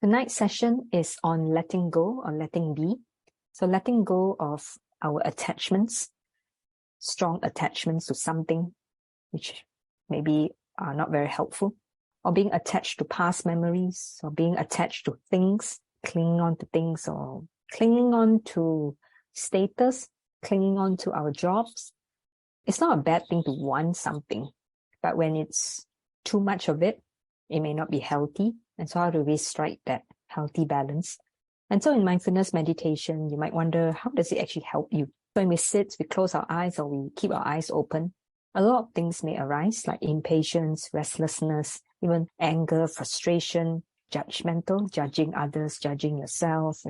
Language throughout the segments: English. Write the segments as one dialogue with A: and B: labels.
A: Tonight's session is on letting go or letting be. So letting go of our attachments, strong attachments to something which maybe are not very helpful, or being attached to past memories, or being attached to things, clinging on to things, or clinging on to status, clinging on to our jobs. It's not a bad thing to want something, but when it's too much of it, it may not be healthy. And so how do we strike that healthy balance? And so in mindfulness meditation, you might wonder, how does it actually help you? When we sit, we close our eyes or we keep our eyes open, a lot of things may arise, like impatience, restlessness, even anger, frustration, judgmental, judging others, judging yourself,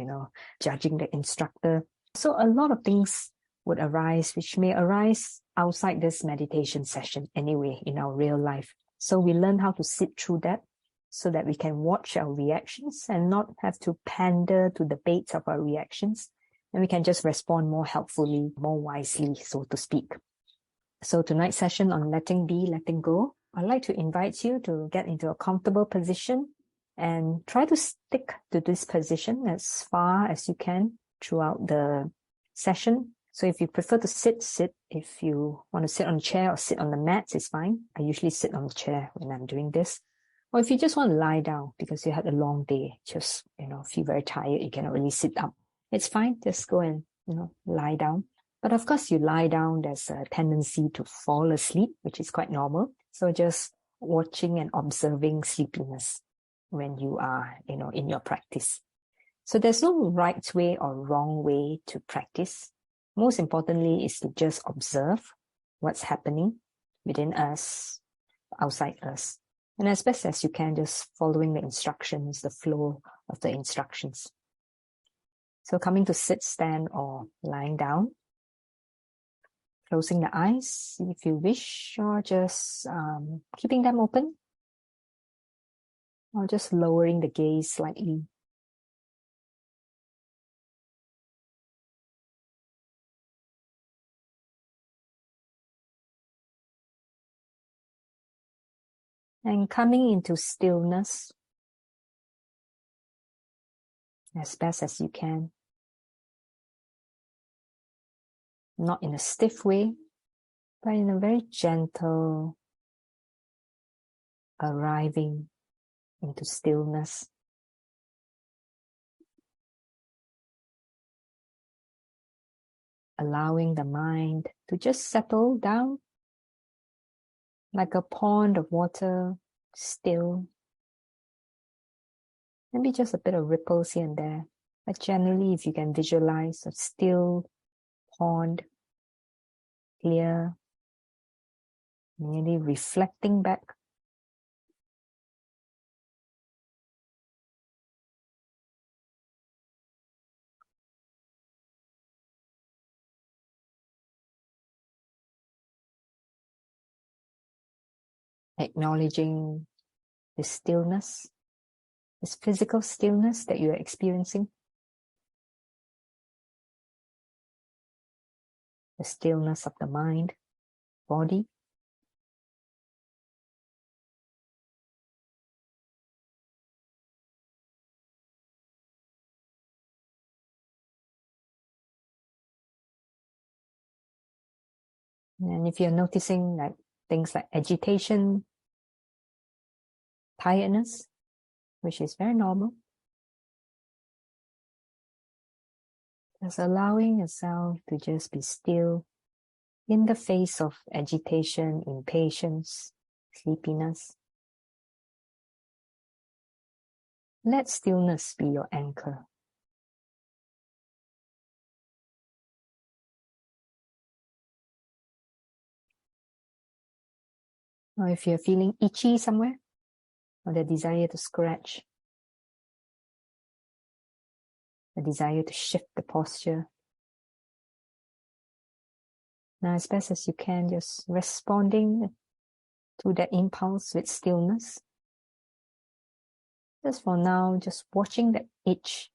A: judging the instructor. So a lot of things would arise, which may arise outside this meditation session anyway, in our real life. So we learn how to sit through that so that we can watch our reactions and not have to pander to the bait of our reactions. And we can just respond more helpfully, more wisely, so to speak. So tonight's session on letting be, letting go, I'd like to invite you to get into a comfortable position and try to stick to this position as far as you can throughout the session. So if you prefer to sit. If you want to sit on a chair or sit on the mats, it's fine. I usually sit on the chair when I'm doing this. Or if you just want to lie down because you had a long day, just, feel very tired, you cannot really sit up. It's fine. Just go and, lie down. But of course, you lie down, there's a tendency to fall asleep, which is quite normal. So just watching and observing sleepiness when you are, in your practice. So there's no right way or wrong way to practice. Most importantly is to just observe what's happening within us, outside us. And as best as you can, just following the instructions, the flow of the instructions. So coming to sit, stand, or lying down. Closing the eyes if you wish, or just keeping them open, or just lowering the gaze slightly. And coming into stillness as best as you can. Not in a stiff way, but in a very gentle arriving into stillness. Allowing the mind to just settle down like a pond of water, still. Maybe just a bit of ripples here and there. But generally, if you can visualize a still pond, clear, merely reflecting back. Acknowledging the stillness, this physical stillness that you are experiencing. The stillness of the mind, body. And if you're noticing things like agitation, tiredness, which is very normal, just allowing yourself to just be still in the face of agitation, impatience, sleepiness. Let stillness be your anchor. Or if you're feeling itchy somewhere, or the desire to scratch, the desire to shift the posture, now as best as you can, just responding to that impulse with stillness. Just for now, just watching that itch,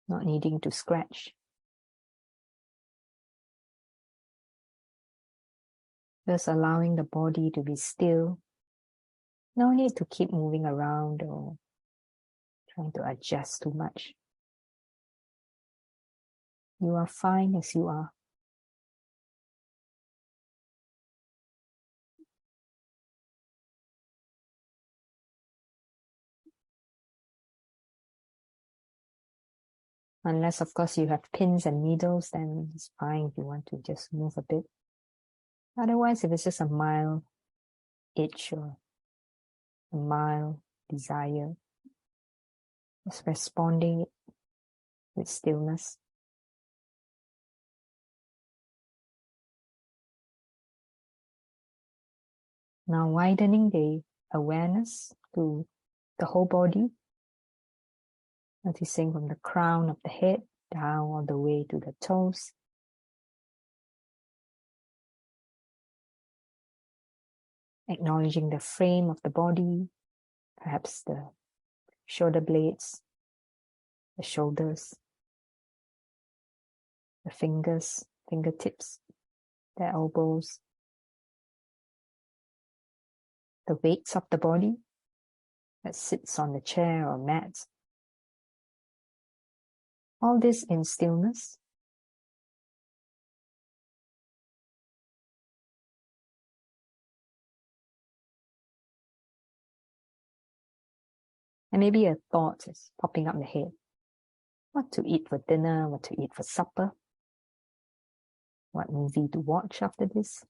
A: not needing to scratch. Just allowing the body to be still. No need to keep moving around or trying to adjust too much. You are fine as you are. Unless, of course, you have pins and needles, then it's fine if you want to just move a bit. Otherwise, if it's just a mild itch or a mild desire, just responding with stillness. Now widening the awareness to the whole body, noticing from the crown of the head down all the way to the toes. Acknowledging the frame of the body, perhaps the shoulder blades, the shoulders, the fingers, fingertips, the elbows, the weights of the body that sits on the chair or mat. All this in stillness. And maybe a thought is popping up in the head. What to eat for dinner, what to eat for supper, what movie to watch after this,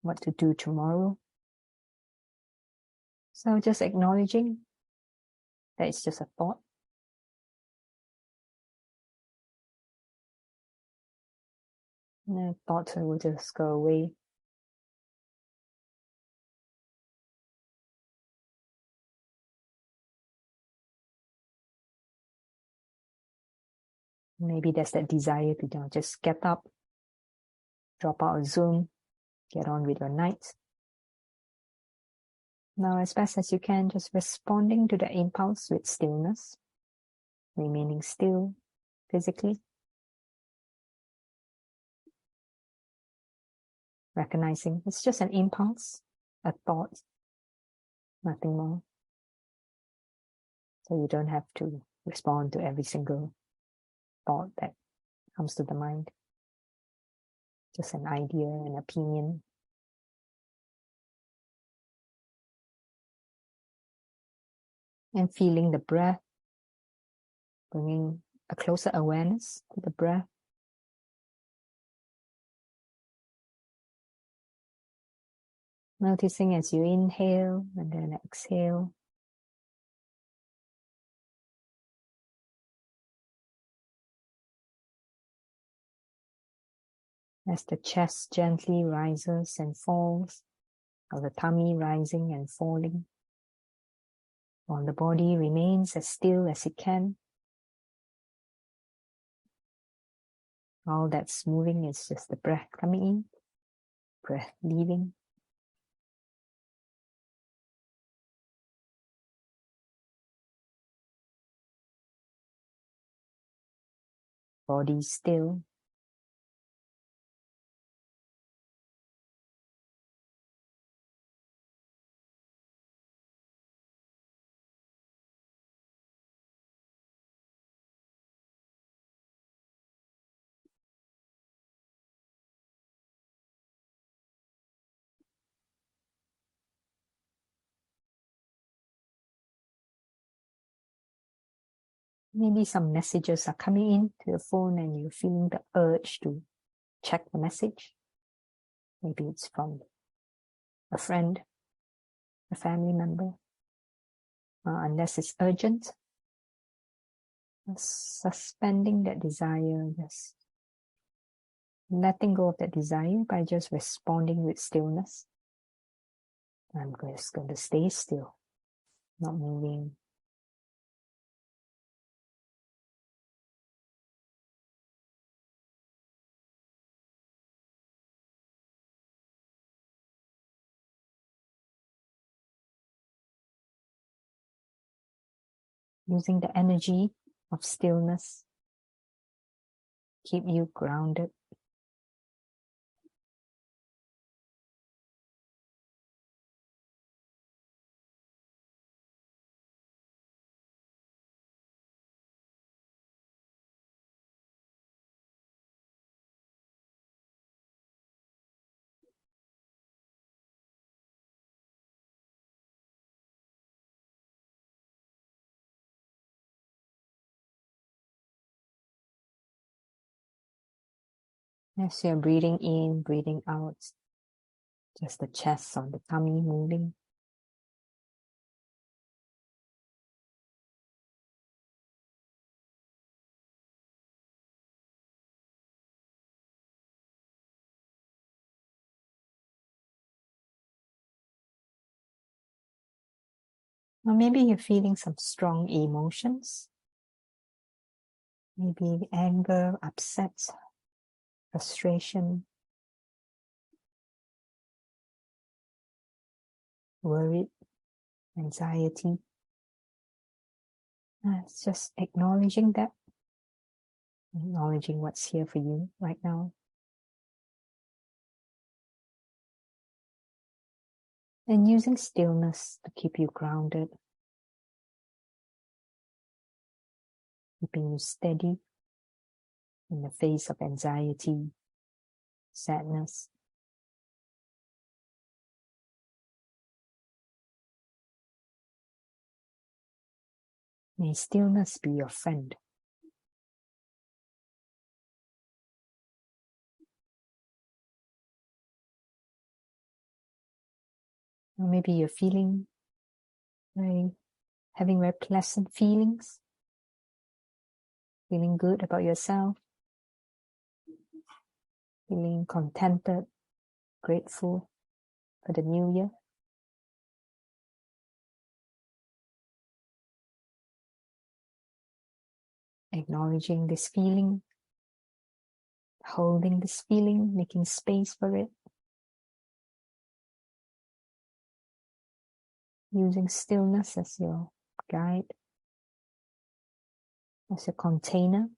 A: what to do tomorrow. So just acknowledging that it's just a thought. And the thought will just go away. Maybe there's that desire to just get up, drop out of Zoom, get on with your night. Now, as best as you can, just responding to the impulse with stillness, remaining still physically, recognizing it's just an impulse, a thought, nothing more. So you don't have to respond to every single thought that comes to the mind. Just an idea, an opinion. And feeling the breath, bringing a closer awareness to the breath. Noticing as you inhale and then exhale. As the chest gently rises and falls, or the tummy rising and falling, while the body remains as still as it can. All that's moving is just the breath coming in, breath leaving. Body still. Maybe some messages are coming in to your phone and you're feeling the urge to check the message. Maybe it's from a friend, a family member. Unless it's urgent, suspending that desire, just letting go of that desire by just responding with stillness. I'm just going to stay still, not moving. Using the energy of stillness, keep you grounded. As you're breathing in, breathing out, just the chest or the tummy moving. Or maybe you're feeling some strong emotions. Maybe anger, upset, frustration, worried, anxiety. It's just acknowledging that, acknowledging what's here for you right now. And using stillness to keep you grounded, keeping you steady in the face of anxiety, sadness. May stillness be your friend. Or maybe you're having very pleasant feelings, feeling good about yourself, feeling contented, grateful for the new year. Acknowledging this feeling, holding this feeling, making space for it. Using stillness as your guide, as a container.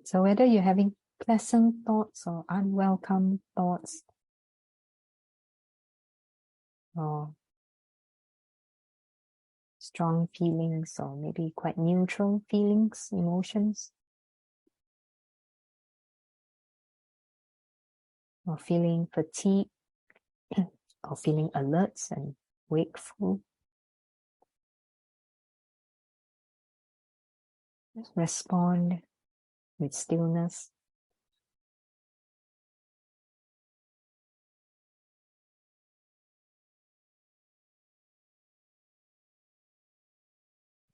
A: So whether you're having pleasant thoughts or unwelcome thoughts, or strong feelings, or maybe quite neutral feelings, emotions, or feeling fatigued, or feeling alert and wakeful, just respond with stillness.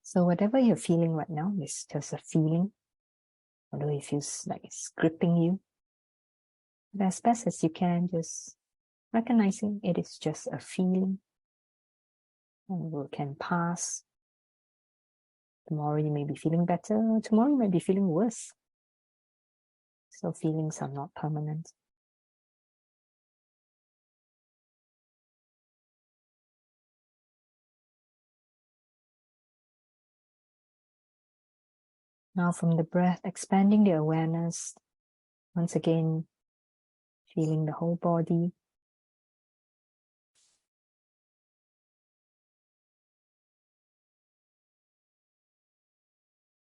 A: So whatever you're feeling right now is just a feeling, although it feels like it's gripping you. But as best as you can, just recognizing it is just a feeling, and it can pass. Tomorrow you may be feeling better, tomorrow you may be feeling worse. So feelings are not permanent. Now from the breath, expanding the awareness, once again, feeling the whole body.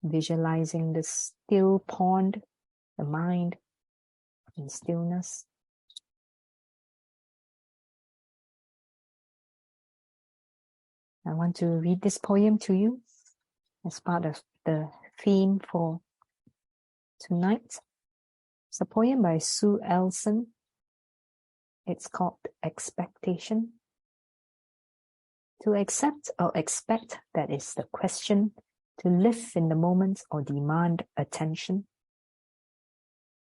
A: Visualizing the still pond, the mind in stillness. I want to read this poem to you as part of the theme for tonight. It's a poem by Ellson. It's called Expectation. To accept or expect, that is the question. To live in the moment or demand attention.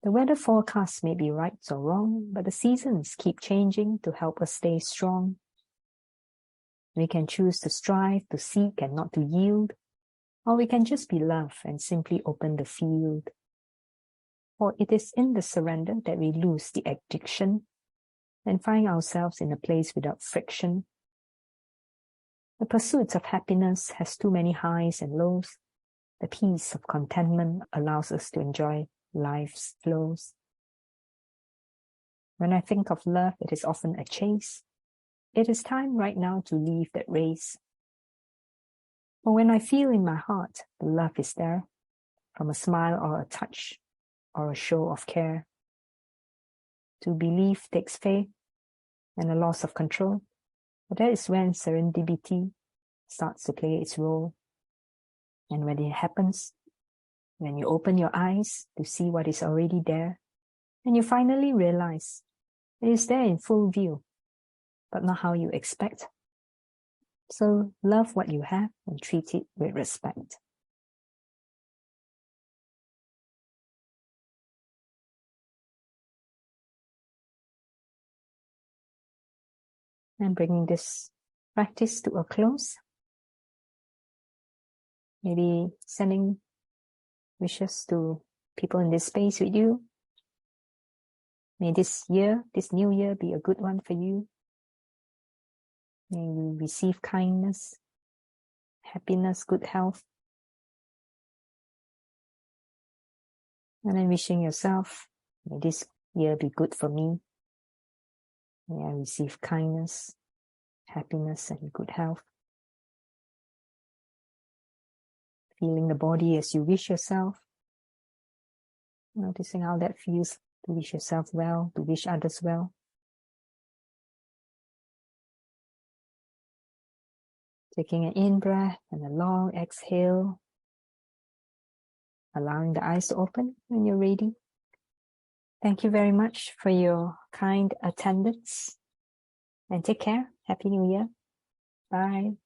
A: The weather forecast may be right or wrong, but the seasons keep changing to help us stay strong. We can choose to strive, to seek and not to yield, or we can just be love and simply open the field. For it is in the surrender that we lose the addiction and find ourselves in a place without friction. The pursuit of happiness has too many highs and lows. The peace of contentment allows us to enjoy life's flows. When I think of love, it is often a chase. It is time right now to leave that race. But when I feel in my heart the love is there, from a smile or a touch or a show of care. To believe takes faith and a loss of control. But that is when serendipity starts to play its role. And when it happens, when you open your eyes to see what is already there, and you finally realize it is there in full view, but not how you expect. So love what you have and treat it with respect. And bringing this practice to a close, maybe sending wishes to people in this space with you. May this new year, be a good one for you. May you receive kindness, happiness, good health. And then wishing yourself, may this year be good for me. May I receive kindness, happiness, and good health. Feeling the body as you wish yourself. Noticing how that feels to wish yourself well, to wish others well. Taking an in-breath and a long exhale. Allowing the eyes to open when you're ready. Thank you very much for your kind attendance. And take care. Happy New Year. Bye.